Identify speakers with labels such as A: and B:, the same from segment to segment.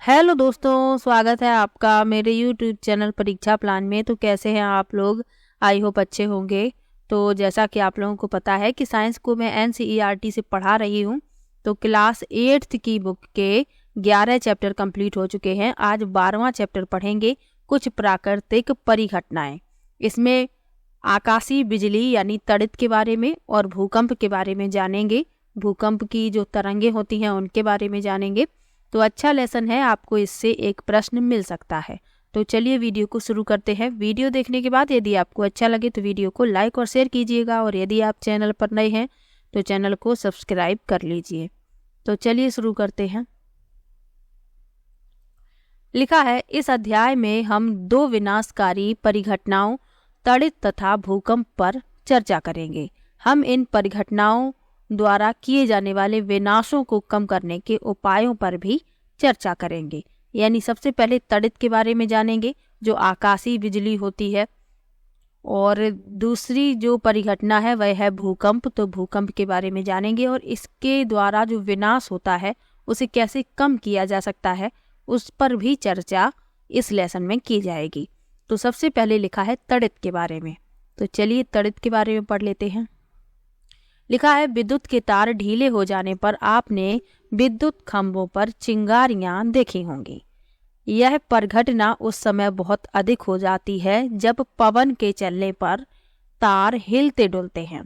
A: Hello दोस्तों, स्वागत है आपका मेरे यूट्यूब चैनल परीक्षा प्लान में। तो कैसे हैं आप लोग? आई होप अच्छे होंगे। तो जैसा कि आप लोगों को पता है कि साइंस को मैं एनसीईआरटी से पढ़ा रही हूं, तो क्लास 8th की बुक के 11 चैप्टर कंप्लीट हो चुके हैं। आज 12वां चैप्टर पढ़ेंगे, कुछ प्राकृतिक परिघटनाएं। इसमें आकाशीय बिजली यानी तड़ित के बारे में और भूकंप के बारे में जानेंगे। भूकंप की जो तरंगें होती हैं उनके बारे में जानेंगे। तो अच्छा लेसन है, आपको इससे एक प्रश्न मिल सकता है। तो चलिए वीडियो को शुरू करते हैं। वीडियो देखने के बाद यदि आपको अच्छा लगे तो वीडियो को लाइक और शेयर कीजिएगा, और यदि आप चैनल पर नए हैं तो चैनल को सब्सक्राइब कर लीजिए। तो चलिए शुरू करते हैं। लिखा है, इस अध्याय में हम दो विनाशकारी परिघटनाओं तड़ित तथा भूकंप पर चर्चा करेंगे। हम इन परिघटनाओं द्वारा किए जाने वाले विनाशों को कम करने के उपायों पर भी चर्चा करेंगे। यानी सबसे पहले तड़ित के बारे में जानेंगे, जो आकाशीय बिजली होती है, और दूसरी जो परिघटना है वह है भूकंप। तो भूकंप के बारे में जानेंगे और इसके द्वारा जो विनाश होता है उसे कैसे कम किया जा सकता है, उस पर भी चर्चा इस लेसन में की जाएगी। तो सबसे पहले लिखा है तड़ित के बारे में। तो चलिए तड़ित के बारे में पढ़ लेते हैं। लिखा है, विद्युत के तार ढीले हो जाने पर आपने विद्युत खंभों पर चिंगारियां देखी होंगी। यह परिघटना उस समय बहुत अधिक हो जाती है जब पवन के चलने पर तार हिलते डुलते हैं।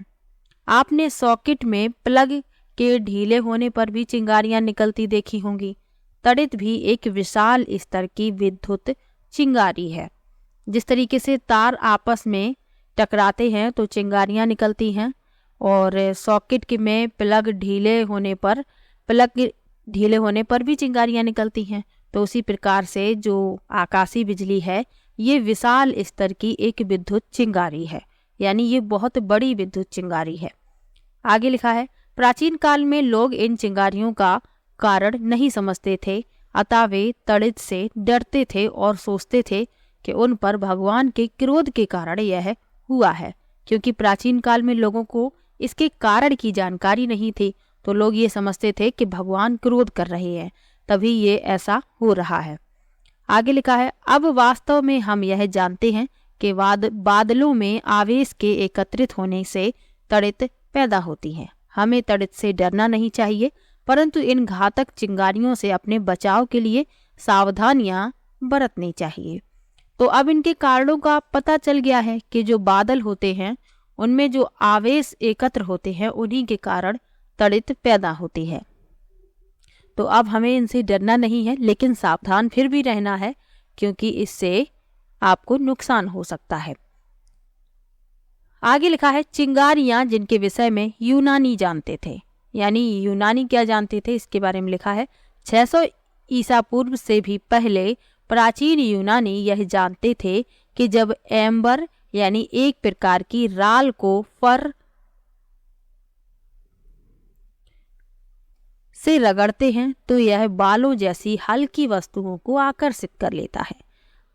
A: आपने सॉकेट में प्लग के ढीले होने पर भी चिंगारियां निकलती देखी होंगी। तड़ित भी एक विशाल स्तर की विद्युत चिंगारी है। जिस तरीके से तार आपस में टकराते हैं तो चिंगारियां निकलती हैं, और सॉकेट में प्लग ढीले होने पर भी चिंगारियां निकलती हैं। तो उसी प्रकार से जो आकाशीय बिजली है ये विशाल स्तर की एक विद्युत चिंगारी है, यानी ये बहुत बड़ी विद्युत चिंगारी है। आगे लिखा है, प्राचीन काल में लोग इन चिंगारियों का कारण नहीं समझते थे, अतः वे तड़ित से डरते थे और सोचते थे कि उन पर भगवान के क्रोध के कारण यह हुआ है। क्योंकि प्राचीन काल में लोगों को इसके कारण की जानकारी नहीं थी, तो लोग ये समझते थे कि भगवान क्रोध कर रहे हैं, तभी ये ऐसा हो रहा है। आगे लिखा है, अब वास्तव में हम यह जानते हैं कि बादलों में आवेश के एकत्रित होने से तड़ित पैदा होती है। हमें तड़ित से डरना नहीं चाहिए, परंतु इन घातक चिंगारियों से अपने बचाव के लिए सावधानियां बरतनी चाहिए। तो अब इनके कारणों का पता चल गया है कि जो बादल होते हैं उनमें जो आवेश एकत्र होते हैं उन्हीं के कारण तड़ित पैदा होती है। तो अब हमें इनसे डरना नहीं है, लेकिन सावधान फिर भी रहना है, क्योंकि इससे आपको नुकसान हो सकता है। आगे लिखा है, चिंगारियां जिनके विषय में यूनानी जानते थे। यानी यूनानी क्या जानते थे इसके बारे में लिखा है, 600 ईसा पूर्व से भी पहले प्राचीन यूनानी यह जानते थे कि जब एम्बर यानी एक प्रकार की राल को फर से रगड़ते हैं तो यह बालों जैसी हल्की वस्तुओं को आकर्षित कर लेता है।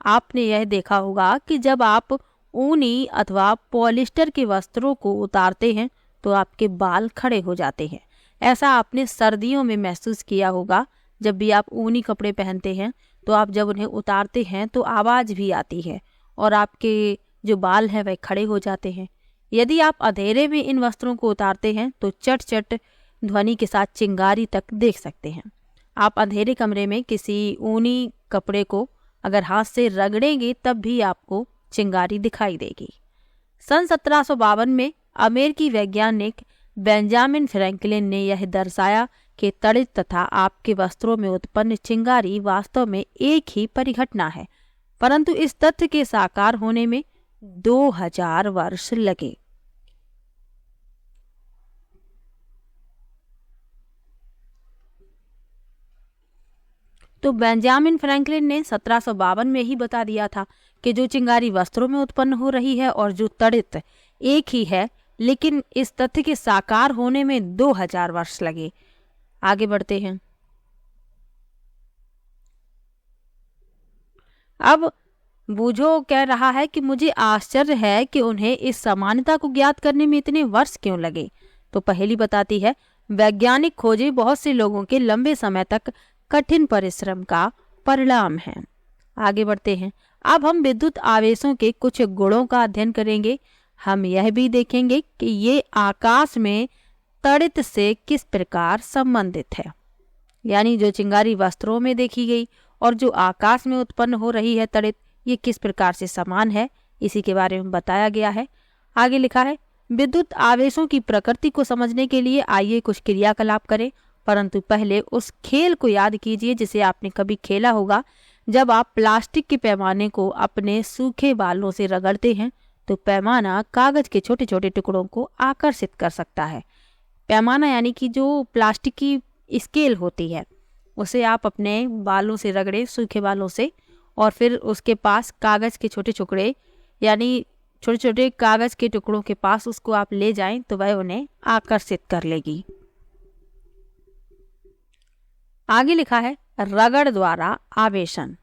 A: आपने यह देखा होगा कि जब आप ऊनी अथवा पॉलिस्टर के वस्त्रों को उतारते हैं तो आपके बाल खड़े हो जाते हैं। ऐसा आपने सर्दियों में महसूस किया होगा। जब भी आप ऊनी कपड़े पहनते हैं तो आप जब उन्हें उतारते हैं तो आवाज़ भी आती है और आपके जो बाल हैं वह खड़े हो जाते हैं। यदि आप अंधेरे में इन वस्त्रों को उतारते हैं तो चट चट ध्वनि के साथ चिंगारी तक देख सकते हैं। आप अंधेरे कमरे में किसी ऊनी कपड़े को अगर हाथ से रगड़ेंगे तब भी आपको चिंगारी दिखाई देगी। सन 1752 में अमेरिकी वैज्ञानिक बेंजामिन फ्रैंकलिन ने यह दर्शाया कि तड़ित तथा आपके वस्त्रों में उत्पन्न चिंगारी वास्तव में एक ही परिघटना है, परंतु इस तथ्य के साकार होने में 2000 वर्ष लगे। तो बेंजामिन फ्रैंकलिन ने 1752 में ही बता दिया था कि जो चिंगारी वस्त्रों में उत्पन्न हो रही है और जो तड़ित एक ही है, लेकिन इस तथ्य के साकार होने में 2000 वर्ष लगे। आगे बढ़ते हैं। अब बूझो कह रहा है कि मुझे आश्चर्य है कि उन्हें इस समानता को ज्ञात करने में इतने वर्ष क्यों लगे। तो पहेली बताती है, वैज्ञानिक खोजें बहुत से लोगों के लंबे समय तक कठिन परिश्रम का परिणाम है। आगे बढ़ते हैं। अब हम विद्युत आवेशों के कुछ गुणों का अध्ययन करेंगे। हम यह भी देखेंगे कि ये आकाश में तड़ित से किस प्रकार संबंधित है, यानी जो चिंगारी वस्त्रों में देखी गई और जो आकाश में उत्पन्न हो रही है तड़ित, ये किस प्रकार से समान है, इसी के बारे में बताया गया है। आगे लिखा है, विद्युत आवेशों की प्रकृति को समझने के लिए आइए कुछ क्रियाकलाप करें, परंतु पहले उस खेल को याद कीजिए जिसे आपने कभी खेला होगा। जब आप प्लास्टिक के पैमाने को अपने सूखे बालों से रगड़ते हैं तो पैमाना कागज के छोटे छोटे टुकड़ों को आकर्षित कर सकता है। पैमाना यानी कि जो प्लास्टिक की स्केल होती है, उसे आप अपने बालों से रगड़े, सूखे बालों से, और फिर उसके पास कागज के छोटे टुकड़े यानी छोटे छोटे कागज के टुकड़ों के पास उसको आप ले जाएं तो वह उन्हें आकर्षित कर लेगी। आगे लिखा है, रगड़ द्वारा आवेशन,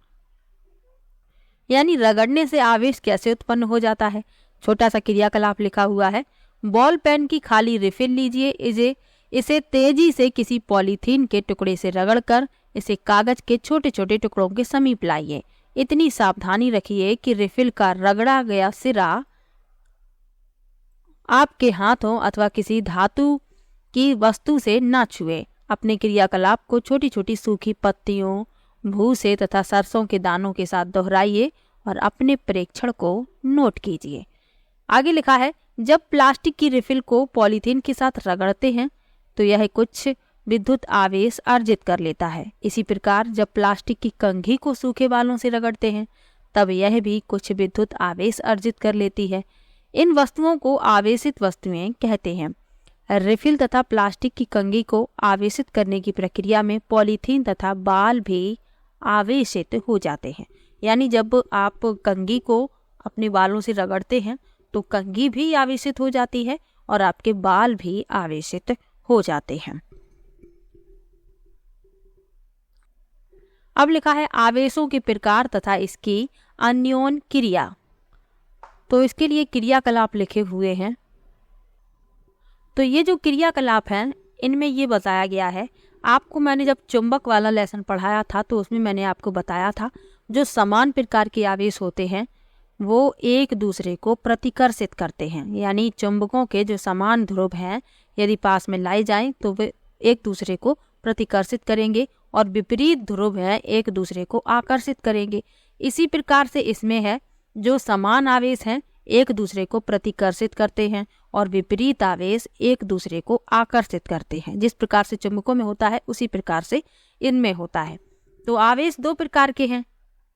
A: यानी रगड़ने से आवेश कैसे उत्पन्न हो जाता है। छोटा सा क्रियाकलाप लिखा हुआ है। बॉल पेन की खाली रिफिल लीजिए, इसे तेजी से किसी पॉलीथीन के टुकड़े से रगड़कर इसे कागज के छोटे छोटे टुकड़ों के समीप लाइए। इतनी सावधानी रखिए कि रिफिल का रगड़ा गया सिरा आपके हाथों अथवा किसी धातु की वस्तु से न छुए। अपने क्रियाकलाप को छोटी छोटी सूखी पत्तियों, भूसे तथा सरसों के दानों के साथ दोहराइए और अपने प्रेक्षण को नोट कीजिए। आगे लिखा है, जब प्लास्टिक की रिफिल को पॉलीथीन के साथ रगड़ते हैं तो यह कुछ विद्युत आवेश अर्जित कर लेता है। इसी प्रकार जब प्लास्टिक की कंघी को सूखे बालों से रगड़ते हैं तब यह भी कुछ विद्युत आवेश अर्जित कर लेती है। इन वस्तुओं को आवेशित वस्तुएं कहते हैं। रिफिल तथा प्लास्टिक की कंघी को आवेशित करने की प्रक्रिया में पॉलीथीन तथा बाल भी आवेशित हो जाते हैं। यानी जब आप कंघी को अपने बालों से रगड़ते हैं तो कंघी भी आवेशित हो जाती है और आपके बाल भी आवेशित हो जाते हैं। अब लिखा है, आवेशों के प्रकार तथा इसकी अन्योन क्रिया। तो इसके लिए क्रियाकलाप लिखे हुए हैं। तो ये जो क्रियाकलाप हैं इनमें ये बताया गया है, आपको मैंने जब चुंबक वाला लेसन पढ़ाया था तो उसमें मैंने आपको बताया था जो समान प्रकार के आवेश होते हैं वो एक दूसरे को प्रतिकर्षित करते हैं। यानी चुंबकों के जो समान ध्रुव हैं यदि पास में लाए जाएं तो वे एक दूसरे को प्रतिकर्षित करेंगे और विपरीत ध्रुव हैं एक दूसरे को आकर्षित करेंगे। इसी प्रकार से इसमें है, जो समान आवेश हैं एक दूसरे को प्रतिकर्षित करते हैं और विपरीत आवेश एक दूसरे को आकर्षित करते हैं। जिस प्रकार से चुंबकों में होता है उसी प्रकार से इनमें होता है। तो आवेश दो प्रकार के हैं।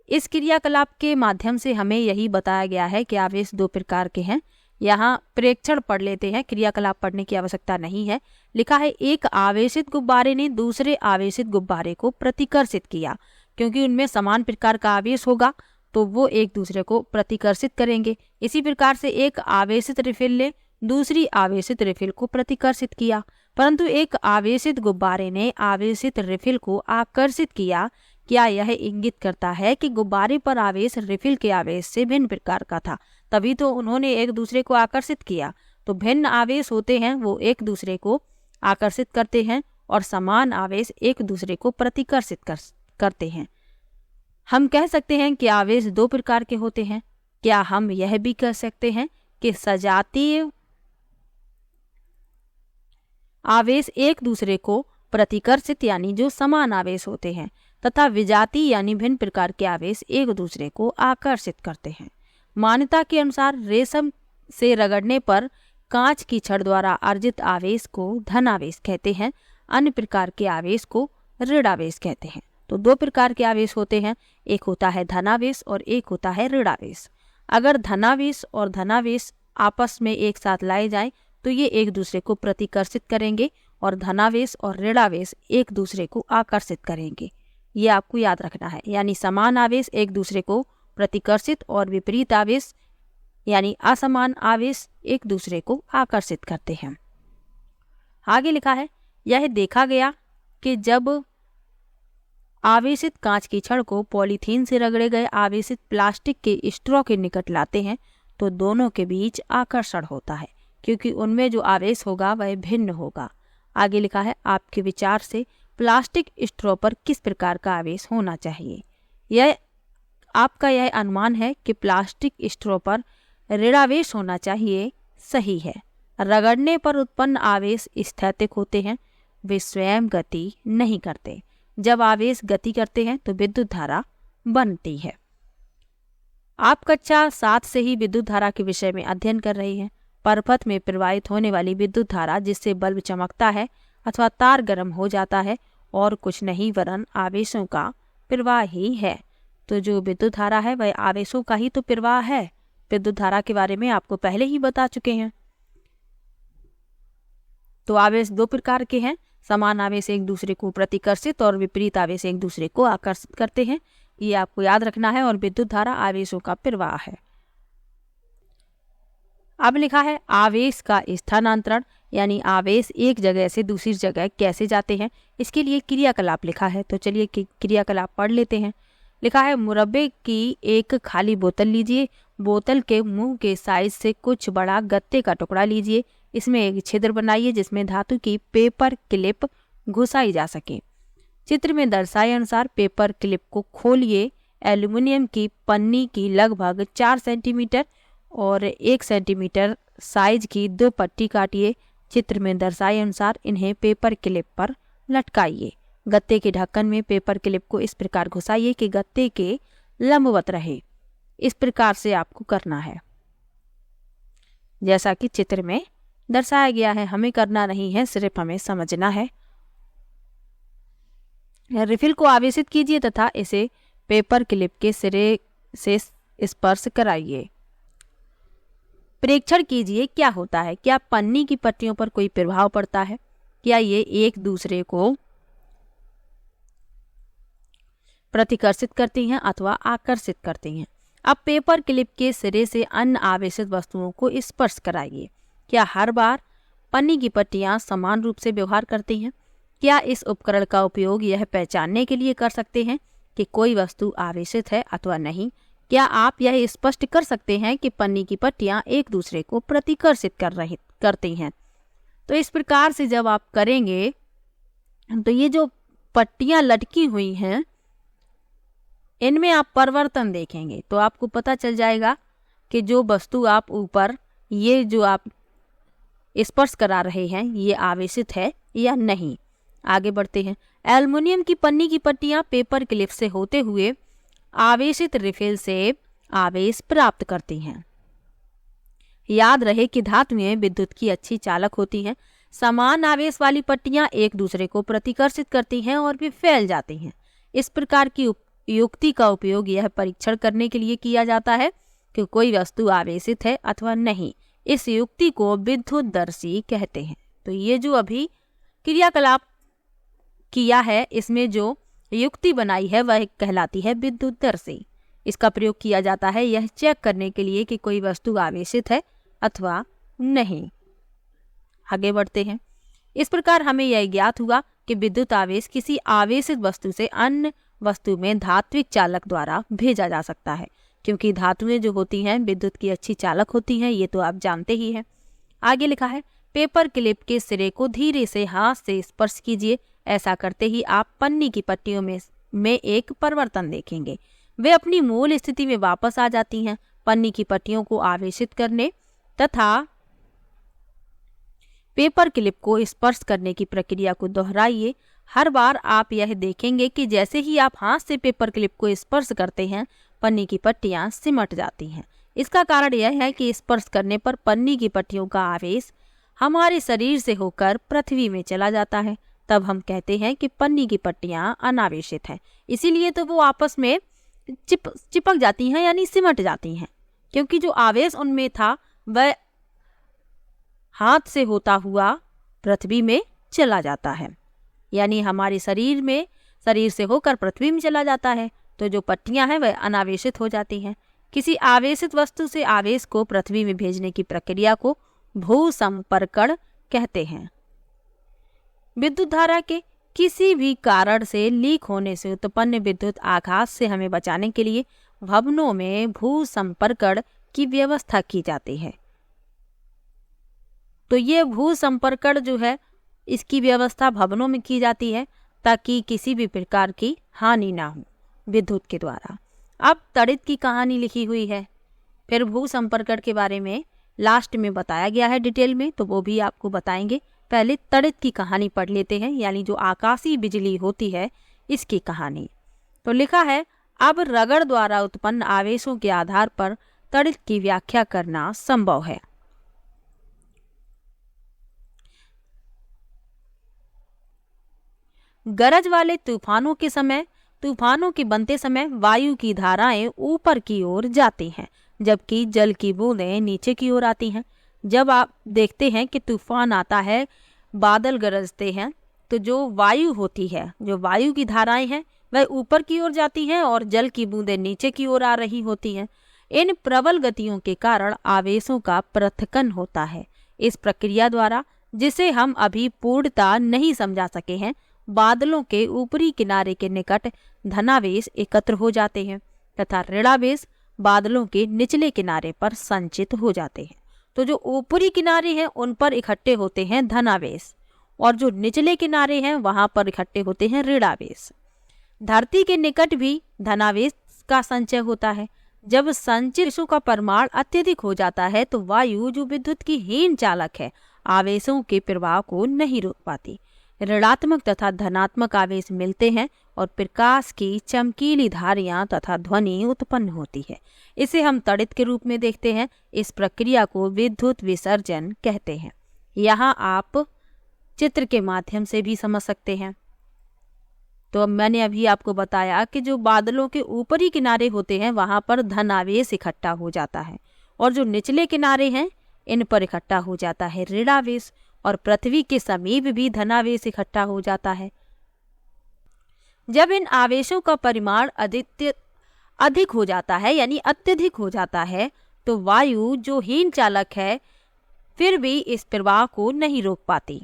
A: इस क्रियाकलाप के माध्यम से हमें यही बताया गया है कि आवेश दो प्रकार के हैं। यहाँ प्रेक्षण पढ़ लेते हैं, क्रियाकलाप पढ़ने की आवश्यकता नहीं है। लिखा है, एक आवेशित गुब्बारे ने दूसरे आवेशित गुब्बारे को प्रतिकर्षित किया। क्योंकि उनमें समान प्रकार का आवेश होगा तो वो एक दूसरे को प्रतिकर्षित करेंगे। इसी प्रकार से एक आवेशित रिफिल ने दूसरी आवेशित रिफिल को प्रतिकर्षित किया, परंतु एक आवेशित गुब्बारे ने आवेशित रिफिल को आकर्षित किया। क्या यह इंगित करता है कि गुब्बारे पर आवेश रिफिल के आवेश से भिन्न प्रकार का था, तभी तो उन्होंने एक दूसरे को आकर्षित किया। तो भिन्न आवेश होते हैं वो एक दूसरे को आकर्षित करते हैं और समान आवेश एक दूसरे को प्रतिकर्षित करते हैं। हम कह सकते हैं कि आवेश दो प्रकार के होते हैं। क्या हम यह भी कह सकते हैं कि सजातीय आवेश एक दूसरे को प्रतिकर्षित यानी जो समान आवेश होते हैं तथा विजातीय यानी भिन्न प्रकार के आवेश एक दूसरे को आकर्षित करते हैं। मान्यता के अनुसार रेशम से रगड़ने पर कांच की छड़ द्वारा अर्जित आवेश को धनावेश कहते हैं, अन्य प्रकार के आवेश को ऋणावेश कहते हैं। तो दो प्रकार के आवेश होते हैं, एक होता है धनावेश और एक होता है ऋणावेश। अगर धनावेश और धनावेश आपस में एक साथ लाए जाएं तो ये एक दूसरे को प्रतिकर्षित करेंगे और धनावेश और ऋणावेश एक दूसरे को आकर्षित करेंगे। ये आपको याद रखना है। यानी समान आवेश एक दूसरे को प्रतिकर्षित और विपरीत आवेश यानी असमान आवेश एक दूसरे को आकर्षित करते हैं। आगे लिखा है, यह देखा गया कि जब आवेशित कांच की छड़ को पॉलीथीन से रगड़े गए आवेशित प्लास्टिक के स्ट्रॉ के निकट लाते हैं तो दोनों के बीच आकर्षण होता है, क्योंकि उनमें जो आवेश होगा वह भिन्न होगा। आगे लिखा है, आपके विचार से प्लास्टिक स्ट्रॉ पर किस प्रकार का आवेश होना चाहिए। यह आपका यह अनुमान है कि प्लास्टिक स्ट्रॉ पर ऋणावेश होना चाहिए सही है। रगड़ने पर उत्पन्न आवेश स्थैतिक होते हैं, वे स्वयं गति नहीं करते। जब आवेश गति करते हैं तो विद्युत धारा बनती है। आप कक्षा 7 से ही विद्युत धारा के विषय में अध्ययन कर रहे हैं। परपथ में प्रवाहित होने वाली विद्युत धारा जिससे बल्ब चमकता है अथवा तार गर्म हो जाता है और कुछ नहीं वरन आवेशों का प्रवाह ही है। तो जो विद्युत धारा है वह आवेशों का ही तो प्रवाह है। विद्युत धारा के बारे में आपको पहले ही बता चुके हैं। तो आवेश दो प्रकार के हैं। समान आवेश एक दूसरे को प्रतिकर्षित और विपरीत आवेश एक दूसरे को आकर्षित करते हैं, ये आपको याद रखना है। और विद्युत धारा आवेशों का प्रवाह है। अब लिखा है आवेश का स्थानांतरण, यानी आवेश एक जगह से दूसरी जगह कैसे जाते हैं, इसके लिए क्रियाकलाप लिखा है। तो चलिए क्रियाकलाप पढ़ लेते हैं। लिखा है मुरब्बे की एक खाली बोतल लीजिए, बोतल के मुंह के साइज से कुछ बड़ा गत्ते का टुकड़ा लीजिए, इसमें एक छिद्र बनाइए जिसमें धातु की पेपर क्लिप घुसाई जा सके। चित्र में दर्शाए अनुसार पेपर क्लिप को खोलिए। एल्युमिनियम की पन्नी की लगभग 4 सेंटीमीटर और 1 सेंटीमीटर साइज की 2 पट्टी काटिए। चित्र में दर्शाए अनुसार इन्हें पेपर क्लिप पर लटकाइए। गत्ते के ढक्कन में पेपर क्लिप को इस प्रकार घुसाइए कि गत्ते के लंबवत रहे। इस प्रकार से आपको करना है जैसा कि चित्र में दर्शाया गया है। हमें करना नहीं है, सिर्फ हमें समझना है। रिफिल को आवेशित कीजिए तथा इसे पेपर क्लिप के सिरे से स्पर्श कराइए। परीक्षण कीजिए क्या होता है। क्या पन्नी की पट्टियों पर कोई प्रभाव पड़ता है? क्या ये एक दूसरे को प्रतिकर्षित करती हैं अथवा आकर्षित करती हैं? अब पेपर क्लिप के सिरे से अन्य आवेशित वस्तुओं को स्पर्श कराइए। क्या हर बार पन्नी की पट्टियां समान रूप से व्यवहार करती हैं? क्या इस उपकरण का उपयोग यह पहचानने के लिए कर सकते हैं कि कोई वस्तु आवेशित है अथवा नहीं? क्या आप यह स्पष्ट कर सकते हैं कि पन्नी की पट्टियां एक दूसरे को प्रतिकर्षित करती हैं? तो इस प्रकार से जब आप करेंगे तो ये जो पट्टियां लटकी हुई हैं इनमें आप परिवर्तन देखेंगे तो आपको पता चल जाएगा कि जो वस्तु आप ऊपर ये जो आप स्पर्श करा रहे हैं ये आवेशित है या नहीं। आगे बढ़ते हैं। एल्युमिनियम की पन्नी की पट्टियां पेपर क्लिप से होते हुए आवेशित रिफिल से आवेश प्राप्त करती हैं। याद रहे कि धातुएं विद्युत की अच्छी चालक होती हैं। समान आवेश वाली पट्टियां एक दूसरे को प्रतिकर्षित करती हैं और भी फैल जाती हैं। इस प्रकार की युक्ति का उपयोग यह परीक्षण करने के लिए किया जाता है कि कोई वस्तु आवेशित है अथवा नहीं। इस युक्ति को विद्युतदर्शी कहते हैं। तो ये जो अभी क्रियाकलाप किया है इसमें जो युक्ति बनाई है वह कहलाती है विद्युतदर्शी। इसका प्रयोग किया जाता है यह चेक करने के लिए कि कोई वस्तु आवेशित है अथवा नहीं। आगे बढ़ते हैं। इस प्रकार हमें यह ज्ञात हुआ कि विद्युत आवेश किसी आवेशित वस्तु से अन्य वस्तु में धात्विक चालक द्वारा भेजा जा सकता है, क्योंकि धातुएं जो होती हैं विद्युत की अच्छी चालक होती हैं, ये तो आप जानते ही हैं। आगे लिखा है पेपर क्लिप के सिरे को धीरे से हाथ से स्पर्श कीजिए। ऐसा करते ही आप पन्नी की पट्टियों में एक परिवर्तन देखेंगे। वे अपनी मूल स्थिति में वापस आ जाती हैं। पन्नी की पट्टियों को आवेशित करने तथा पेपर क्लिप को स्पर्श करने की प्रक्रिया को दोहराइए। हर बार आप यह देखेंगे कि जैसे ही आप हाथ से पेपर क्लिप को स्पर्श करते हैं पन्नी की पट्टियां सिमट जाती हैं। इसका कारण यह है कि स्पर्श करने पर पन्नी की पट्टियों का आवेश हमारे शरीर से होकर पृथ्वी में चला जाता है। तब हम कहते हैं कि पन्नी की पट्टियां अनावेशित हैं। इसीलिए तो वो आपस में चिपक जाती हैं यानी सिमट जाती हैं, क्योंकि जो आवेश उनमें था वह हाथ से होता हुआ पृथ्वी में चला जाता है, यानी हमारे शरीर से होकर पृथ्वी में चला जाता है। तो जो पट्टियां हैं वह अनावेशित हो जाती हैं। किसी आवेशित वस्तु से आवेश को पृथ्वी में भेजने की प्रक्रिया को भूसंपर्कण कहते हैं। विद्युत धारा के किसी भी कारण से लीक होने से उत्पन्न विद्युत आघात से हमें बचाने के लिए भवनों में भूसंपर्कण की व्यवस्था की जाती है। तो ये भूसंपर्कण जो है इसकी व्यवस्था भवनों में की जाती है ताकि किसी भी प्रकार की हानि ना हो। विद्युत के द्वारा। अब तड़ित की कहानी लिखी हुई है, फिर भू संपर्कण के बारे में लास्ट में बताया गया है डिटेल में, तो वो भी आपको बताएंगे। पहले तड़ित की कहानी पढ़ लेते हैं, यानी जो आकाशीय बिजली होती है इसकी कहानी। तो लिखा है, अब रगड़ द्वारा उत्पन्न आवेशों के आधार पर तड़ित की व्याख्या करना संभव है। गरज वाले तूफानों के बनते समय वायु की धाराएं ऊपर की ओर जाती हैं, जबकि जल की बूंदें नीचे की ओर आती हैं। जब आप देखते हैं कि तूफान आता है, बादल गरजते हैं, तो जो वायु होती है, जो वायु की धाराएं हैं, वह ऊपर की ओर जाती हैं और जल की बूंदें नीचे की ओर आ रही होती हैं। इन प्रबल गतियों के कारण आवेशों का पृथक्कन होता है। इस प्रक्रिया द्वारा, जिसे हम अभी पूर्णतः नहीं समझा सके हैं, बादलों के ऊपरी किनारे के निकट धनावेश एकत्र हो जाते हैं तथा ऋणावेश बादलों के निचले किनारे पर संचित हो जाते हैं। तो जो ऊपरी किनारे हैं उन पर इकट्ठे होते हैं धनावेश, और जो निचले किनारे हैं वहां पर इकट्ठे होते हैं ऋणावेश। धरती के निकट भी धनावेश का संचय होता है। जब संचित का परिमाण अत्यधिक हो जाता है तो वायु, जो विद्युत की हीन चालक है, आवेशों के प्रवाह को नहीं रोक पाती। ऋणात्मक तथा धनात्मक आवेश मिलते हैं और प्रकाश की चमकीली धारियां तथा ध्वनि उत्पन्न होती है। इसे हम तड़ित के रूप में देखते हैं। इस प्रक्रिया को विद्युत विसर्जन कहते हैं। यहाँ आप चित्र के माध्यम से भी समझ सकते हैं। तो मैंने अभी आपको बताया कि जो बादलों के ऊपरी किनारे होते हैं वहां पर धनावेश इकट्ठा हो जाता है, और जो निचले किनारे हैं इन पर इकट्ठा हो जाता है ऋणावेश, और पृथ्वी के समीप भी धनावेश इकट्ठा हो जाता है। जब इन आवेशों का परिमाण अधिक हो जाता है, यानी अत्यधिक हो जाता है, तो वायु, जो हीन चालक है, फिर भी इस प्रवाह को नहीं रोक पाती,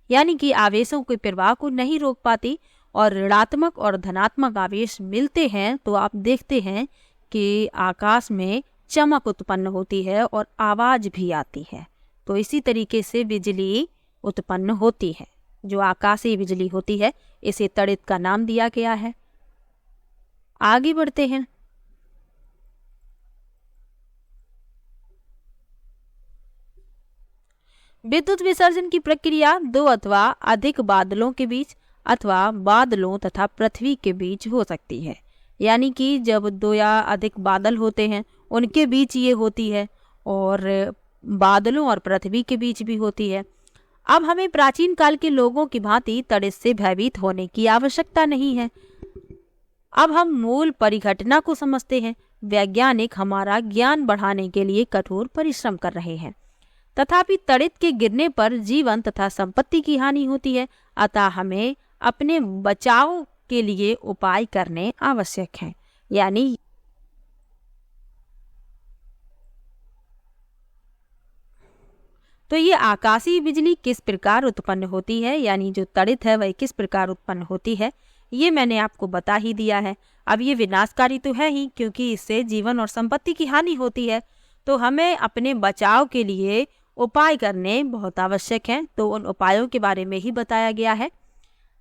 A: यानी कि आवेशों के प्रवाह को नहीं रोक पाती, और ऋणात्मक और धनात्मक आवेश मिलते हैं तो आप देखते हैं कि आकाश में चमक उत्पन्न होती है और आवाज भी आती है। तो इसी तरीके से बिजली उत्पन्न होती है। जो आकाशीय बिजली होती है इसे तड़ित का नाम दिया गया है। आगे बढ़ते हैं। विद्युत विसर्जन की प्रक्रिया दो अथवा अधिक बादलों के बीच अथवा बादलों तथा पृथ्वी के बीच हो सकती है। यानी कि जब दो या अधिक बादल होते हैं उनके बीच ये होती है, और बादलों और पृथ्वी के बीच भी होती है। अब हमें प्राचीन काल के लोगों की भांति तड़ित से भयभीत होने की आवश्यकता नहीं है। अब हम मूल परिघटना को समझते हैं। वैज्ञानिक हमारा ज्ञान बढ़ाने के लिए कठोर परिश्रम कर रहे हैं, तथापि तड़ित के गिरने पर जीवन तथा संपत्ति की हानि होती है। अतः हमें अपने बचाव के लिए उपाय करने आवश्यक हैं। यानी तो ये आकाशीय बिजली किस प्रकार उत्पन्न होती है, यानी जो तड़ित है वह किस प्रकार उत्पन्न होती है, ये मैंने आपको बता ही दिया है। अब ये विनाशकारी तो है ही, क्योंकि इससे जीवन और संपत्ति की हानि होती है। तो हमें अपने बचाव के लिए उपाय करने बहुत आवश्यक हैं। तो उन उपायों के बारे में ही बताया गया है।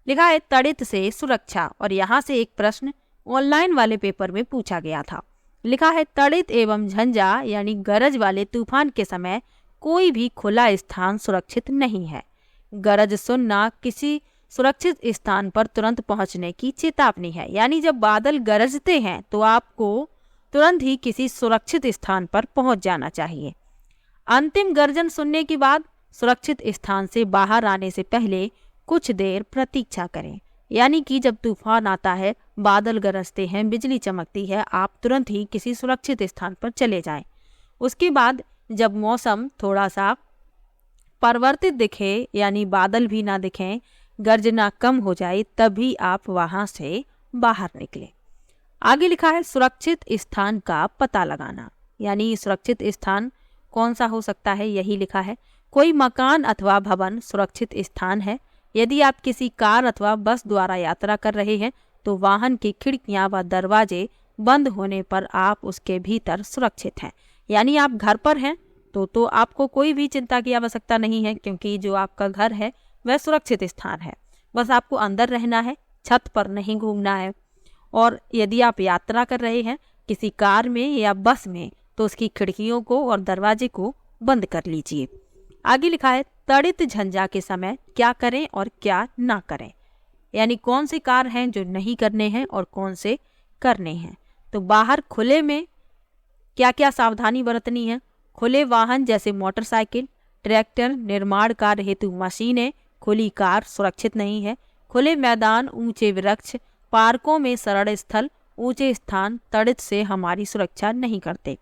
A: लिखा है तड़ित से सुरक्षा, और यहाँ से एक प्रश्न ऑनलाइन वाले पेपर में पूछा गया था। लिखा है तड़ित एवं झंझा यानी गरज वाले तूफान के समय कोई भी खुला स्थान सुरक्षित नहीं है। गरज सुनना किसी सुरक्षित स्थान पर तुरंत पहुंचने की चेतावनी है। यानी जब बादल गरजते हैं तो आपको तुरंत ही किसी सुरक्षित स्थान पर पहुंच जाना चाहिए। अंतिम गर्जन सुनने के बाद सुरक्षित स्थान से बाहर आने से पहले कुछ देर प्रतीक्षा करें। यानी कि जब तूफान आता है, बादल गरजते हैं, बिजली चमकती है, आप तुरंत ही किसी सुरक्षित स्थान पर चले जाएं। उसके बाद जब मौसम थोड़ा सा परिवर्तित दिखे, यानी बादल भी ना दिखें, गर्जना कम हो जाए, तभी आप वहां से बाहर निकलें। आगे लिखा है सुरक्षित स्थान का पता लगाना। यानी सुरक्षित स्थान कौन सा हो सकता है, यही लिखा है। कोई मकान अथवा भवन सुरक्षित स्थान है। यदि आप किसी कार अथवा बस द्वारा यात्रा कर रहे हैं तो वाहन की खिड़कियां व दरवाजे बंद होने पर आप उसके भीतर सुरक्षित हैं। यानी आप घर पर हैं तो आपको कोई भी चिंता की आवश्यकता नहीं है, क्योंकि जो आपका घर है वह सुरक्षित स्थान है। बस आपको अंदर रहना है, छत पर नहीं घूमना है। और यदि आप यात्रा कर रहे हैं किसी कार में या बस में तो उसकी खिड़कियों को और दरवाजे को बंद कर लीजिए। आगे लिखा है तड़ित झंझा के समय क्या करें और क्या ना करें, यानी कौन से कार्य हैं जो नहीं करने हैं और कौन से करने हैं। तो बाहर खुले में क्या क्या सावधानी बरतनी है। खुले वाहन जैसे मोटरसाइकिल, ट्रैक्टर, निर्माण कार्य हेतु मशीनें, खुली कार सुरक्षित नहीं है। खुले मैदान, ऊंचे वृक्ष, पार्कों में सरल स्थल, ऊंचे स्थान तड़ित से हमारी सुरक्षा नहीं करते।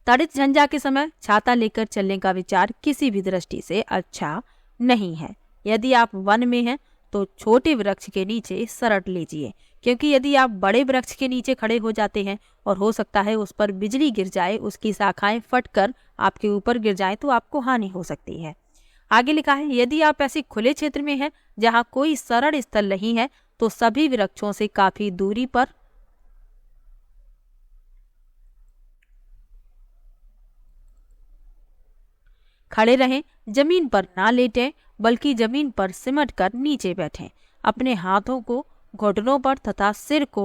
A: तड़ित झंझा के समय छाता लेकर चलने का विचार किसी भी दृष्टि से अच्छा नहीं है। यदि आप वन में हैं तो छोटे वृक्ष के नीचे शरण लीजिए, क्योंकि यदि आप बड़े वृक्ष के नीचे खड़े हो जाते हैं और हो सकता है उस पर बिजली गिर जाए, उसकी शाखाएं फटकर आपके ऊपर गिर जाए तो आपको हानि हो सकती है। आगे लिखा है यदि आप ऐसे खुले क्षेत्र में हैं जहां कोई शरण स्थल नहीं है तो सभी वृक्षों से काफी दूरी पर खड़े रहें। जमीन पर ना लेटें बल्कि जमीन पर सिमट कर नीचे बैठें। अपने हाथों को घुटनों पर तथा सिर को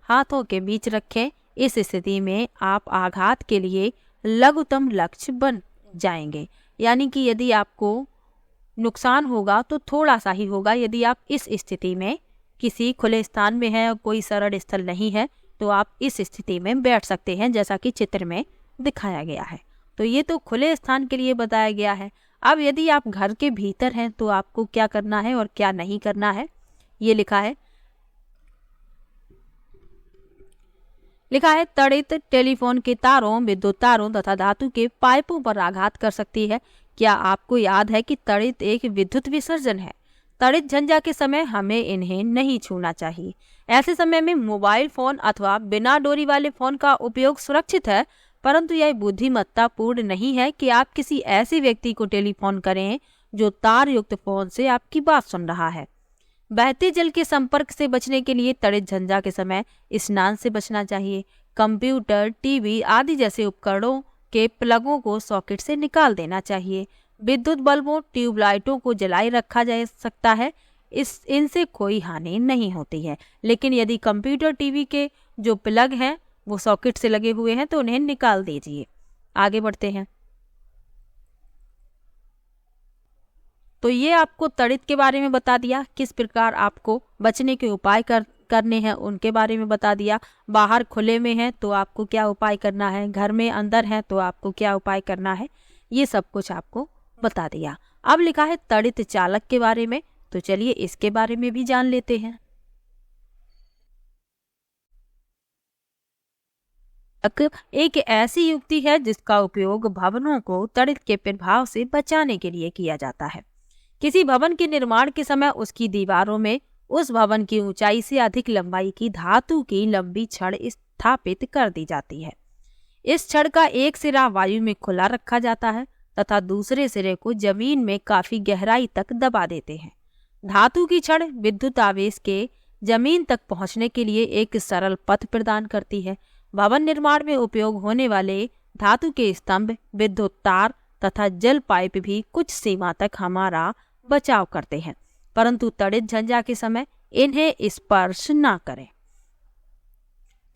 A: हाथों के बीच रखें। इस स्थिति में आप आघात के लिए लघुतम लक्ष्य बन जाएंगे, यानी कि यदि आपको नुकसान होगा तो थोड़ा सा ही होगा। यदि आप इस स्थिति में किसी खुले स्थान में हैं और कोई शरण स्थल नहीं है तो आप इस स्थिति में बैठ सकते हैं, जैसा कि चित्र में दिखाया गया है। तो ये तो खुले स्थान के लिए बताया गया है। अब यदि आप घर के भीतर हैं तो आपको क्या करना है और क्या नहीं करना है, ये लिखा है तड़ित टेलीफोन के तारों, विद्युत तारों तथा धातु के पाइपों पर आघात कर सकती है। क्या आपको याद है कि तड़ित एक विद्युत विसर्जन है? तड़ित झंझा के समय हमें इन्हें नहीं छूना चाहिए। ऐसे समय में मोबाइल फोन अथवा बिना डोरी वाले फोन का उपयोग सुरक्षित है, परंतु यह बुद्धिमत्ता पूर्ण नहीं है कि आप किसी ऐसे व्यक्ति को टेलीफोन करें जो तार युक्त फोन से आपकी बात सुन रहा है। बहते जल के संपर्क से बचने के लिए तड़ित झंझा के समय स्नान से बचना चाहिए। कंप्यूटर, टीवी आदि जैसे उपकरणों के प्लगों को सॉकेट से निकाल देना चाहिए। विद्युत बल्बों, ट्यूबलाइटों को जलाए रखा जा सकता है, इनसे कोई हानि नहीं होती है। लेकिन यदि कंप्यूटर, टीवी के जो प्लग हैं वो सॉकेट से लगे हुए हैं तो उन्हें निकाल दीजिए। आगे बढ़ते हैं। तो ये आपको तड़ित के बारे में बता दिया, किस प्रकार आपको बचने के उपाय करने हैं उनके बारे में बता दिया। बाहर खुले में है तो आपको क्या उपाय करना है, घर में अंदर है तो आपको क्या उपाय करना है, ये सब कुछ आपको बता दिया। अब लिखा है तड़ित चालक के बारे में, तो चलिए इसके बारे में भी जान लेते हैं। एक ऐसी युक्ति है जिसका उपयोग भवनों को तड़ित के प्रभाव से बचाने के लिए किया जाता है। किसी भवन के निर्माण के समय उसकी दीवारों में उस भवन की ऊंचाई से अधिक लंबाई की धातु की लंबी छड़ स्थापित कर दी जाती है। इस छड़ का एक सिरा वायु में खुला रखा जाता है तथा दूसरे सिरे को जमीन में काफी गहराई तक दबा देते हैं। धातु की छड़ विद्युत आवेश के जमीन तक पहुंचने के लिए एक सरल पथ प्रदान करती है। भवन निर्माण में उपयोग होने वाले धातु के स्तंभ, विद्युत तार तथा जल पाइप भी कुछ सीमा तक हमारा बचाव करते हैं, परंतु तड़ित झंझा के समय इन्हें स्पर्श ना करें।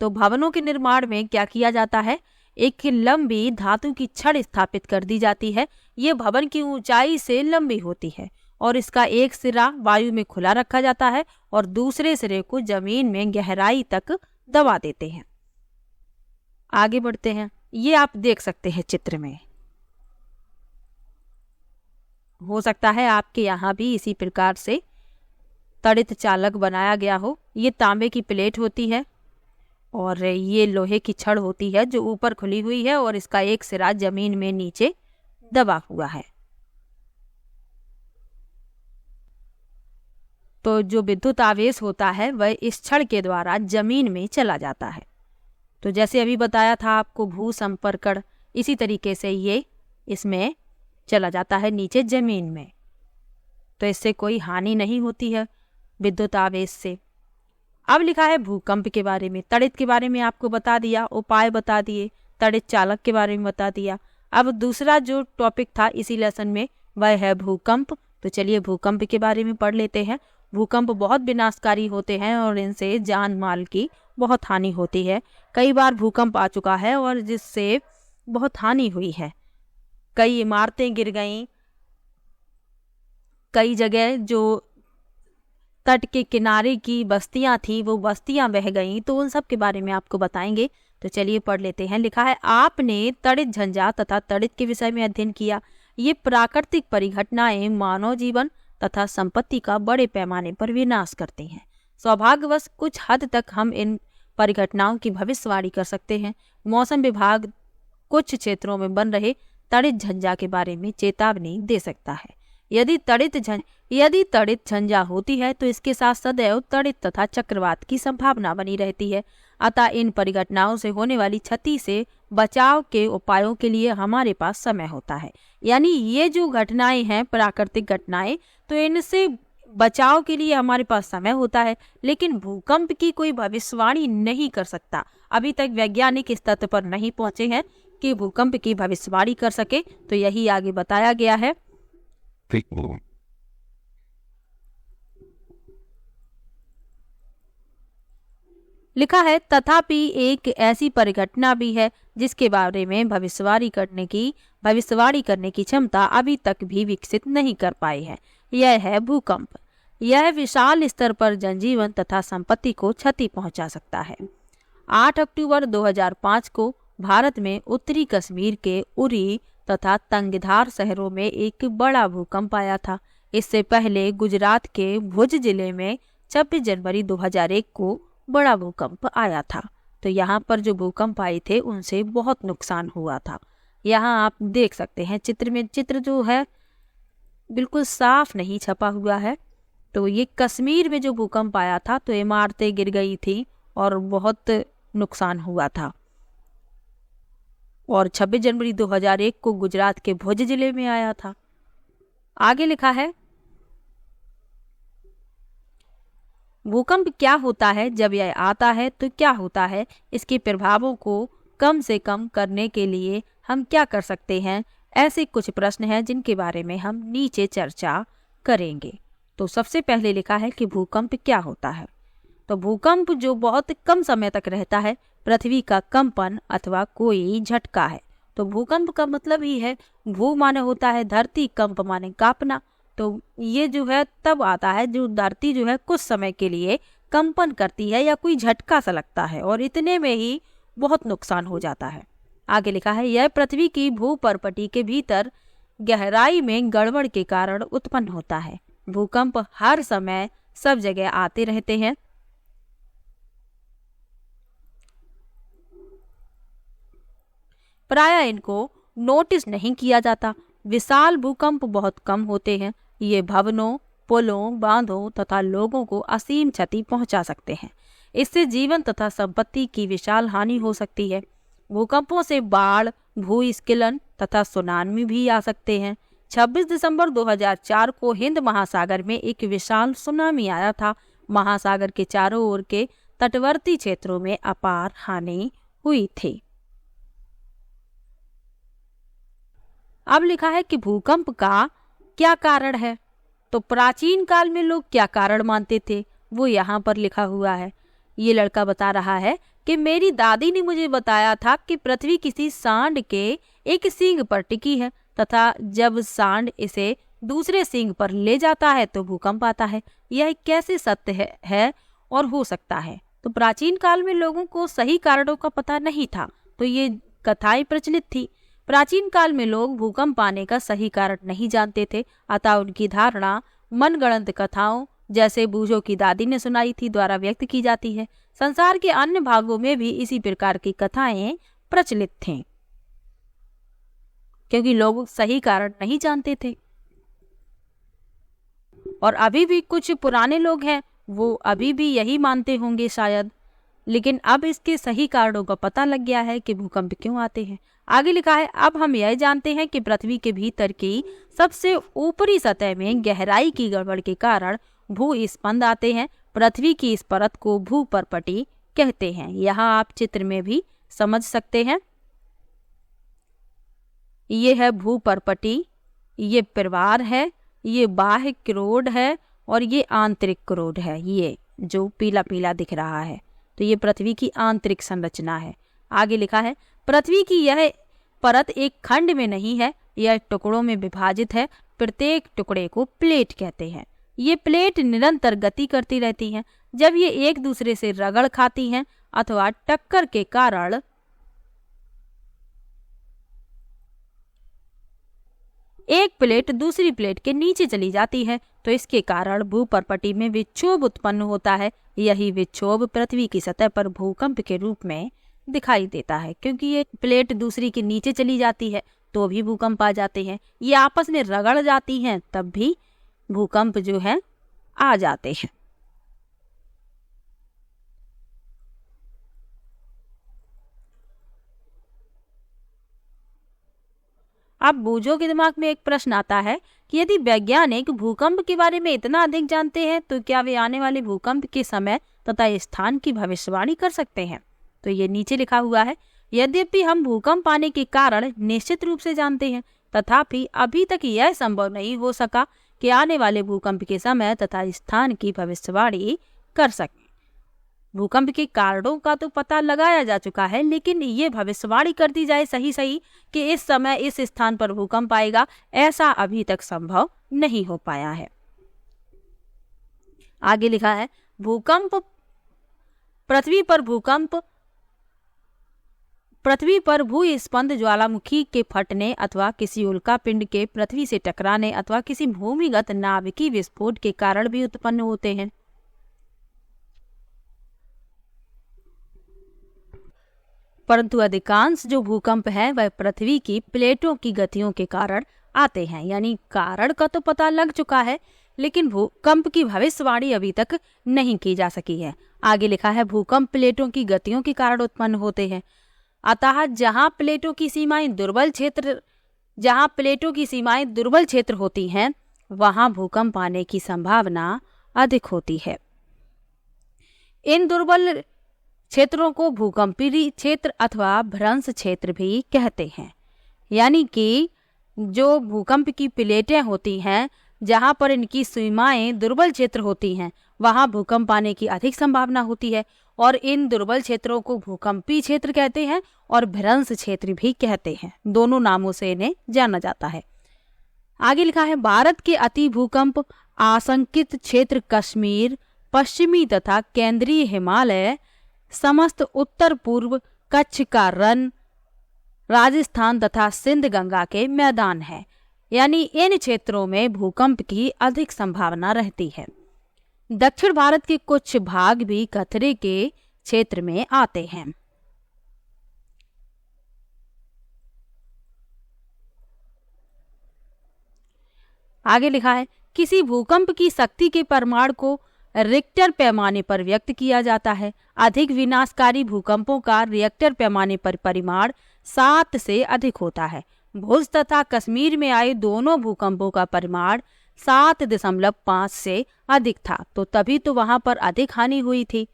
A: तो भवनों के निर्माण में क्या किया जाता है, एक लंबी धातु की छड़ स्थापित कर दी जाती है। ये भवन की ऊंचाई से लंबी होती है और इसका एक सिरा वायु में खुला रखा जाता है और दूसरे सिरे को जमीन में गहराई तक दबा देते हैं। आगे बढ़ते हैं। ये आप देख सकते हैं चित्र में, हो सकता है आपके यहाँ भी इसी प्रकार से तड़ित चालक बनाया गया हो। ये तांबे की प्लेट होती है और ये लोहे की छड़ होती है जो ऊपर खुली हुई है और इसका एक सिरा जमीन में नीचे दबा हुआ है। तो जो विद्युत आवेश होता है वह इस छड़ के द्वारा जमीन में चला जाता है। तो जैसे अभी बताया था आपको भू संपर्कण, इसी तरीके से ये इसमें चला जाता है नीचे जमीन में, तो इससे कोई हानि नहीं होती है विद्युत आवेश से। अब लिखा है भूकंप के बारे में। तड़ित के बारे में आपको बता दिया, उपाय बता दिए, तड़ित चालक के बारे में बता दिया। अब दूसरा जो टॉपिक था इसी लेसन में वह है भूकंप। तो चलिए भूकंप के बारे में पढ़ लेते हैं। भूकंप बहुत विनाशकारी होते हैं और इनसे जान माल की बहुत हानि होती है। कई बार भूकंप आ चुका है और जिससे बहुत हानि हुई है। कई इमारतें गिर गईं, कई जगह जो तट के किनारे की बस्तियां थी वो बस्तियां बह गईं, तो उन सब के बारे में आपको बताएंगे। तो चलिए पढ़ लेते हैं। लिखा है, आपने तड़ित झंझा तथा तड़ित के विषय में अध्ययन किया। ये प्राकृतिक परिघटनाएं मानव जीवन तथा संपत्ति का बड़े पैमाने पर विनाश करती हैं। सौभाग्यवश कुछ हद तक हम इन परिघटनाओं की भविष्यवाणी कर सकते हैं। मौसम विभाग कुछ क्षेत्रों में बन रहे तड़ित झंझा के बारे में चेतावनी दे सकता है। यदि तड़ित झंझा होती है तो इसके साथ सदैव तड़ित तथा चक्रवात की संभावना बनी रहती है। अतः इन परिघटनाओं से होने वाली क्षति से बचाव के उपायों के लिए हमारे पास समय होता है। यानी ये जो घटनाएं हैं, प्राकृतिक घटनाएं, तो इनसे बचाव के लिए हमारे पास समय होता है, लेकिन भूकंप की कोई भविष्यवाणी नहीं कर सकता। अभी तक वैज्ञानिक इस तथ्य पर नहीं पहुंचे हैं कि भूकंप की भविष्यवाणी कर सके, तो यही आगे बताया गया है। लिखा है, तथापि एक ऐसी परिघटना भी है जिसके बारे में भविष्यवाणी करने की क्षमता अभी तक भी विकसित नहीं कर पाई है। यह है भूकंप। यह विशाल स्तर पर जनजीवन तथा संपत्ति को क्षति पहुंचा सकता है। 8 अक्टूबर 2005 को भारत में उत्तरी कश्मीर के उरी तथा तंगधार शहरों में एक बड़ा भूकंप आया था। इससे पहले गुजरात के भुज जिले में 26 जनवरी 2001 को बड़ा भूकंप आया था। तो यहाँ पर जो भूकंप आए थे उनसे बहुत नुकसान हुआ था। यहाँ आप देख सकते हैं चित्र में, चित्र जो है बिल्कुल साफ नहीं छपा हुआ है। तो ये कश्मीर में जो भूकंप आया था तो इमारतें गिर गई थी और बहुत नुकसान हुआ था। और 26 जनवरी 2001 को गुजरात के भुज जिले में आया था। आगे लिखा है, भूकंप क्या होता है, जब यह आता है तो क्या होता है, इसके प्रभावों को कम से कम करने के लिए हम क्या कर सकते हैं। ऐसे कुछ प्रश्न हैं जिनके बारे में हम नीचे चर्चा करेंगे। तो सबसे पहले लिखा है कि भूकंप क्या होता है। तो भूकंप जो बहुत कम समय तक रहता है, पृथ्वी का कंपन अथवा कोई झटका है। तो भूकंप का मतलब ही है, भू माने होता है धरती, कंप माने कांपना। तो ये जो है तब आता है जो धरती जो है कुछ समय के लिए कंपन करती है या कोई झटका सा लगता है और इतने में ही बहुत नुकसान हो जाता है। आगे लिखा है, यह पृथ्वी की भूपर्पटी के भीतर गहराई में गड़बड़ के कारण उत्पन्न होता है। भूकंप हर समय सब जगह आते रहते हैं। प्रायः इनको नोटिस नहीं किया जाता। विशाल भूकंप बहुत कम होते हैं। ये भवनों, पुलों, बांधों तथा लोगों को असीम क्षति पहुंचा सकते हैं। इससे जीवन तथा संपत्ति की विशाल हानि हो सकती है। भूकंपों से बाढ़, भूस्खलन तथा सुनामी भी आ सकते हैं। 26 दिसंबर 2004 को हिंद महासागर में एक विशाल सुनामी आया था। महासागर के चारों ओर के तटवर्ती क्षेत्रों में अपार हानि हुई थी। अब लिखा है कि भूकंप का क्या कारण है। तो प्राचीन काल में लोग क्या कारण मानते थे, वो यहाँ पर लिखा हुआ है। ये लड़का बता रहा है कि मेरी दादी ने मुझे बताया था कि पृथ्वी किसी सांड के एक सींग पर टिकी है तथा जब सांड इसे दूसरे सींग पर ले जाता है तो भूकंप आता है। यह कैसे सत्य है और हो सकता है। तो प्राचीन काल में लोगों को सही कारणों का पता नहीं था, तो ये कथाएं प्रचलित थी। प्राचीन काल में लोग भूकंप आने का सही कारण नहीं जानते थे, अतः उनकी धारणा मनगढ़ंत कथाओं जैसे बूझों की दादी ने सुनाई थी द्वारा व्यक्त की जाती है। संसार के अन्य भागों में भी इसी प्रकार की कथाएं प्रचलित थीं, क्योंकि लोग सही कारण नहीं जानते थे। और अभी भी कुछ पुराने लोग हैं, वो अभी भी यही मानते होंगे शायद, लेकिन अब इसके सही कारणों का पता लग गया है कि भूकंप क्यों आते हैं। आगे लिखा है, अब हम यह जानते हैं कि पृथ्वी के भीतर की सबसे ऊपरी सतह में गहराई की गड़बड़ के कारण भूस्पंद आते हैं। पृथ्वी की इस परत को भूपर्पटी कहते हैं। यहाँ आप चित्र में भी समझ सकते हैं। ये है भूपर्पटी, ये परिवार है, ये बाह्य क्रोड है और ये आंतरिक क्रोड है, ये जो पीला पीला दिख रहा है, तो ये पृथ्वी की आंतरिक संरचना है। आगे लिखा है पृथ्वी की यह परत एक खंड में नहीं है, यह टुकड़ों में विभाजित है। प्रत्येक टुकड़े को प्लेट कहते हैं। ये प्लेट निरंतर गति करती रहती हैं। जब ये एक दूसरे से रगड़ खाती हैं अथवा टक्कर के कारण एक प्लेट दूसरी प्लेट के नीचे चली जाती है तो इसके कारण भूपर्पटी में विक्षोभ उत्पन्न होता है। यही विक्षोभ पृथ्वी की सतह पर भूकंप के रूप में दिखाई देता है। क्योंकि ये प्लेट दूसरी के नीचे चली जाती है तो भी भूकंप आ जाते हैं, ये आपस में रगड़ जाती हैं तब भी भूकंप जो है आ जाते हैं। अब बूझो के दिमाग में एक प्रश्न आता है कि यदि वैज्ञानिक भूकंप के बारे में इतना अधिक जानते हैं तो क्या वे आने वाले भूकंप के समय तथा स्थान की भविष्यवाणी कर सकते हैं? तो ये नीचे लिखा हुआ है, यद्यपि हम भूकंप आने के कारण निश्चित रूप से जानते हैं, तथापि अभी तक यह संभव नहीं हो सका कि आने वाले भूकंप के समय तथा स्थान की भविष्यवाणी कर सकें। भूकंप के कारणों का तो पता लगाया जा चुका है, लेकिन ये भविष्यवाणी कर दी जाए सही सही कि इस समय इस स्थान पर भूकंप आएगा, ऐसा अभी तक संभव नहीं हो पाया है। आगे लिखा है पृथ्वी पर भूस्पंद ज्वालामुखी के फटने अथवा किसी उल्का पिंड के पृथ्वी से टकराने अथवा किसी भूमिगत नाभिकीय विस्फोट के कारण भी उत्पन्न होते हैं। परंतु अधिकांश जो भूकंप है वह पृथ्वी की प्लेटों की गतियों के कारण आते हैं। यानी कारण का तो पता लग चुका है, लेकिन भूकंप की भविष्यवाणी अभी तक नहीं की जा सकी है। आगे लिखा है भूकंप प्लेटों की गतियों के कारण उत्पन्न होते हैं। अतः जहां प्लेटों की सीमाएं दुर्बल क्षेत्र होती हैं वहां भूकंप आने की संभावना अधिक होती है। इन दुर्बल क्षेत्रों को भूकंपीय क्षेत्र अथवा भ्रंश क्षेत्र भी कहते हैं। यानी कि जो भूकंप की प्लेटें होती हैं, जहां पर इनकी सीमाएं दुर्बल क्षेत्र होती हैं, वहां भूकंप आने की अधिक संभावना होती है। और इन दुर्बल क्षेत्रों को भूकंपीय क्षेत्र कहते हैं और भ्रंश क्षेत्र भी कहते हैं। दोनों नामों से इन्हें जाना जाता है। आगे लिखा है भारत के अति भूकंप आशंकित क्षेत्र कश्मीर, पश्चिमी तथा केंद्रीय हिमालय, समस्त उत्तर पूर्व कच्छ का रण, राजस्थान तथा सिंध गंगा के मैदान है। यानी इन क्षेत्रों में भूकंप की अधिक संभावना रहती है। दक्षिण भारत के कुछ भाग भी खतरे के क्षेत्र में आते हैं। आगे लिखा है किसी भूकंप की शक्ति के परिमाण को रिक्टर पैमाने पर व्यक्त किया जाता है। अधिक विनाशकारी भूकंपों का रिक्टर पैमाने पर परिमाण 7 से अधिक होता है। भुज तथा कश्मीर में आए दोनों भूकंपों का परिमाण 7.5 से अधिक था, तो तभी तो वहां पर अधिक हानि हुई थी।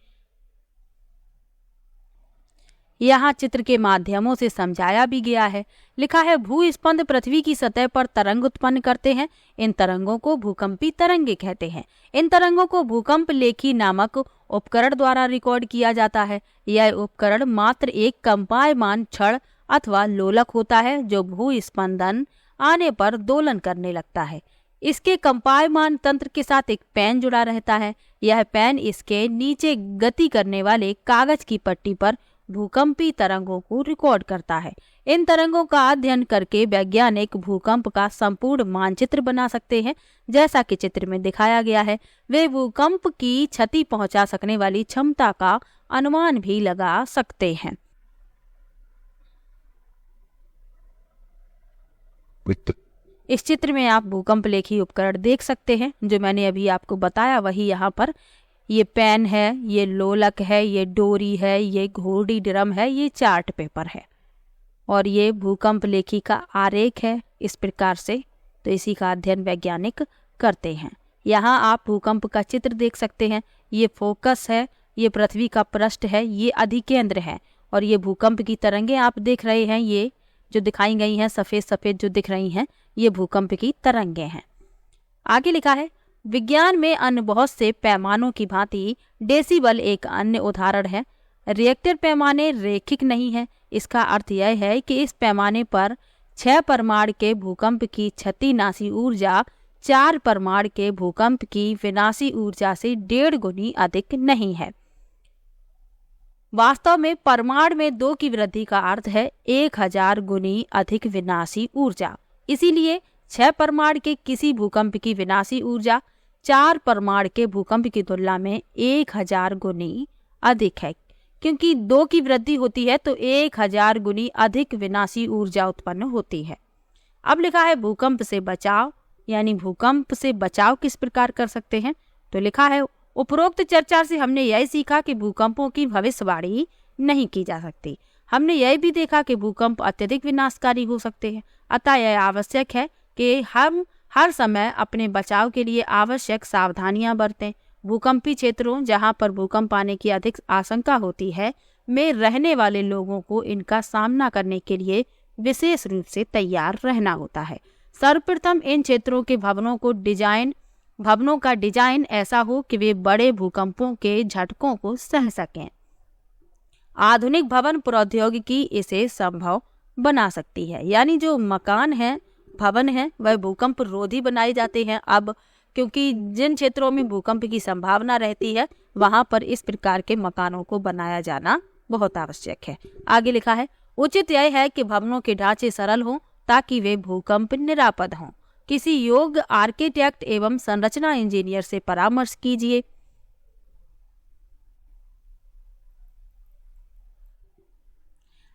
A: यहाँ चित्र के माध्यमों से समझाया भी गया है। लिखा है भूस्पंद पृथ्वी की सतह पर तरंग उत्पन्न करते हैं। इन तरंगों को भूकंपी तरंगे कहते हैं। इन तरंगों को भूकंप लेखी नामक उपकरण द्वारा रिकॉर्ड किया जाता है। यह उपकरण मात्र एक कंपायमान छड़ अथवा लोलक होता है जो भूस्पंदन आने पर दोलन करने लगता है। इसके कंपायमान तंत्र के साथ एक पैन जुड़ा रहता है। यह पैन इसके नीचे गति करने वाले कागज की पट्टी पर भूकंपी तरंगों को रिकॉर्ड करता है। इन तरंगों का अध्ययन करके वैज्ञानिक भूकंप का संपूर्ण मानचित्र बना सकते हैं। जैसा कि चित्र में दिखाया गया है, वे भूकंप की क्षति पहुंचा सकने वाली क्षमता का अनुमान भी लगा सकते हैं। इस चित्र में आप भूकंप लेखी उपकरण देख सकते हैं। जो मैंने अभी आपको बताया वही यहाँ पर, ये पेन है, ये लोलक है, ये डोरी है, ये घोड़ी ड्रम है, ये चार्ट पेपर है और ये भूकंप लेखी का आरेख है। इस प्रकार से तो इसी का अध्ययन वैज्ञानिक करते हैं। यहाँ आप भूकंप का चित्र देख सकते हैं। ये फोकस है, ये पृथ्वी का पृष्ठ है, ये अधिकेंद्र है और ये भूकंप की तरंगें आप देख रहे हैं। ये जो दिखाई गई हैं सफ़ेद सफ़ेद जो दिख रही हैं, ये भूकंप की तरंगें हैं। आगे लिखा है विज्ञान में अन्य बहुत से पैमानों की भांति डेसिबल एक अन्य उदाहरण है। रिएक्टर पैमाने रैखिक नहीं है। इसका अर्थ यह है कि इस पैमाने पर 6 परमाणु के भूकंप की क्षतिनाशी ऊर्जा 4 परमाणु के भूकंप की विनाशी ऊर्जा से 1.5 गुनी अधिक नहीं है। वास्तव में परमाणु में 2 की वृद्धि का अर्थ है 1000 गुनी अधिक विनाशी ऊर्जा। इसीलिए 6 परमाणु के किसी भूकंप की विनाशी ऊर्जा 4 परमाणु के भूकंप की तुलना में 1000 गुनी अधिक है। क्योंकि 2 की वृद्धि होती है तो 1000 गुनी अधिक विनाशी ऊर्जा उत्पन्न होती है। अब लिखा है भूकंप से बचाव, यानी भूकंप से बचाव किस प्रकार कर सकते हैं। तो लिखा है उपरोक्त चर्चा से हमने यह सीखा कि भूकंपों की भविष्यवाणी नहीं की जा सकती। हमने यह भी देखा कि भूकंप अत्यधिक विनाशकारी हो सकते हैं। अतः यह आवश्यक है कि हम हर समय अपने बचाव के लिए आवश्यक सावधानियां बरतें। भूकंपी क्षेत्रों जहां पर भूकंप आने की अधिक आशंका होती है में रहने वाले लोगों को इनका सामना करने के लिए विशेष रूप से तैयार रहना होता है। सर्वप्रथम इन क्षेत्रों के भवनों का डिजाइन ऐसा हो कि वे बड़े भूकंपों के झटकों को सह सकें। आधुनिक भवन प्रौद्योगिकी इसे संभव बना सकती है। यानी जो मकान है, भवन है, वह भूकंप रोधी बनाए जाते हैं। अब क्योंकि जिन क्षेत्रों में भूकंप की संभावना रहती है वहां पर इस प्रकार के मकानों को बनाया जाना बहुत आवश्यक है। आगे लिखा है उचित यह है कि भवनों के ढांचे सरल हों ताकि वे भूकंप निरापद हों। किसी योग्य आर्किटेक्ट एवं संरचना इंजीनियर से परामर्श कीजिए।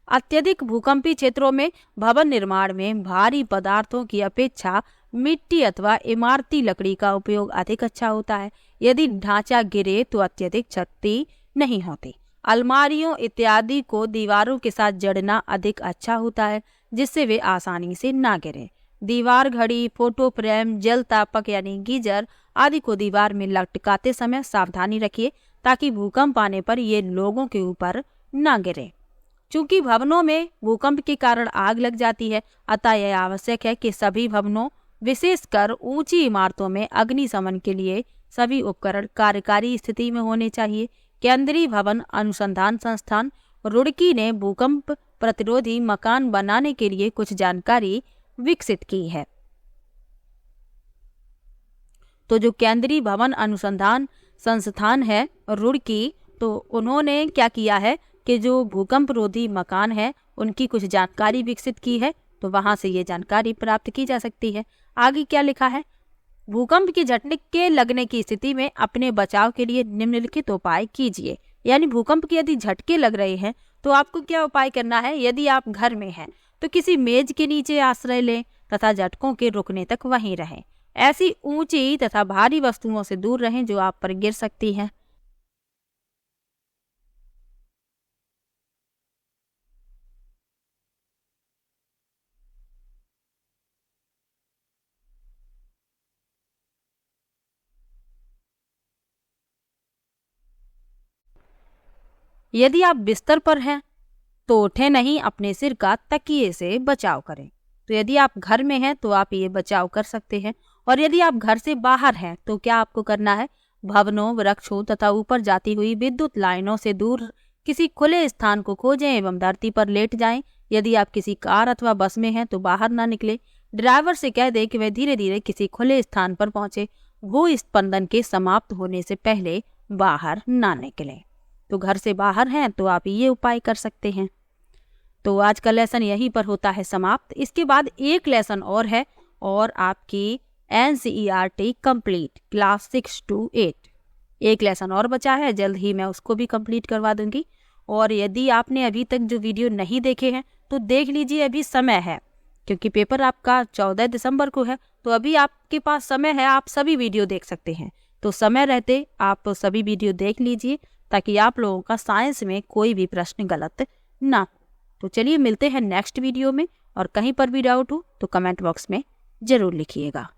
A: अत्यधिक भूकंपी क्षेत्रों में भवन निर्माण में भारी पदार्थों की अपेक्षा मिट्टी अथवा इमारती लकड़ी का उपयोग अधिक अच्छा होता है। यदि ढांचा गिरे तो अत्यधिक क्षति नहीं होती। अलमारियों इत्यादि को दीवारों के साथ जड़ना अधिक अच्छा होता है जिससे वे आसानी से ना गिरे। दीवार घड़ी, फोटो फ्रेम, जल तापक यानी गीजर आदि को दीवार में लटकाते समय सावधानी रखिए ताकि भूकंप आने पर ये लोगों के ऊपर ना गिरे। चूंकि भवनों में भूकंप के कारण आग लग जाती है, अतः यह आवश्यक है कि सभी भवनों विशेषकर ऊंची इमारतों में अग्निशमन के लिए सभी उपकरण कार्यकारी स्थिति में होने चाहिए। केंद्रीय भवन अनुसंधान संस्थान रुड़की ने भूकंप प्रतिरोधी मकान बनाने के लिए कुछ जानकारी विकसित की है। तो जो केंद्रीय भवन अनुसंधान संस्थान है रुड़की, तो उन्होंने क्या किया है कि जो भूकंप रोधी मकान है उनकी कुछ जानकारी विकसित की है। तो वहां से ये जानकारी प्राप्त की जा सकती है। आगे क्या लिखा है भूकंप के झटके लगने की स्थिति में अपने बचाव के लिए निम्नलिखित उपाय कीजिए। यानी भूकंप के यदि झटके लग रहे हैं तो आपको क्या उपाय करना है। यदि आप घर में हैं तो किसी मेज के नीचे आश्रय लें तथा झटकों के रुकने तक वहीं रहें। ऐसी ऊंची तथा भारी वस्तुओं से दूर रहें जो आप पर गिर सकती हैं। यदि आप बिस्तर पर हैं तो उठे नहीं, अपने सिर का तकिए से बचाव करें। तो यदि आप घर में हैं तो आप ये बचाव कर सकते हैं। और यदि आप घर से बाहर हैं तो क्या आपको करना है भवनों, वृक्षों तथा ऊपर जाती हुई विद्युत लाइनों से दूर किसी खुले स्थान को खोजें एवं धरती पर लेट जाएं। यदि आप किसी कार अथवा बस में हैं तो बाहर ना निकले। ड्राइवर से कह दें कि वह धीरे धीरे किसी खुले स्थान पर पहुंचे। भूस्पंदन के समाप्त होने से पहले बाहर ना निकलें। तो घर से बाहर हैं तो आप ये उपाय कर सकते हैं। तो आज का लेसन यहीं पर होता है समाप्त। इसके बाद एक लेसन और है और आपकी NCERT कंप्लीट क्लास 6 to 8 एक लेसन और बचा है। जल्द ही मैं उसको भी कंप्लीट करवा दूंगी। और यदि आपने अभी तक जो वीडियो नहीं देखे हैं तो देख लीजिए, अभी समय है क्योंकि पेपर आपका 14 दिसंबर को है। तो अभी आपके पास समय है, आप सभी वीडियो देख सकते हैं। तो समय रहते आप सभी वीडियो देख लीजिए ताकि आप लोगों का साइंस में कोई भी प्रश्न गलत ना हो। तो चलिए मिलते हैं नेक्स्ट वीडियो में। और कहीं पर भी डाउट हो तो कमेंट बॉक्स में ज़रूर लिखिएगा।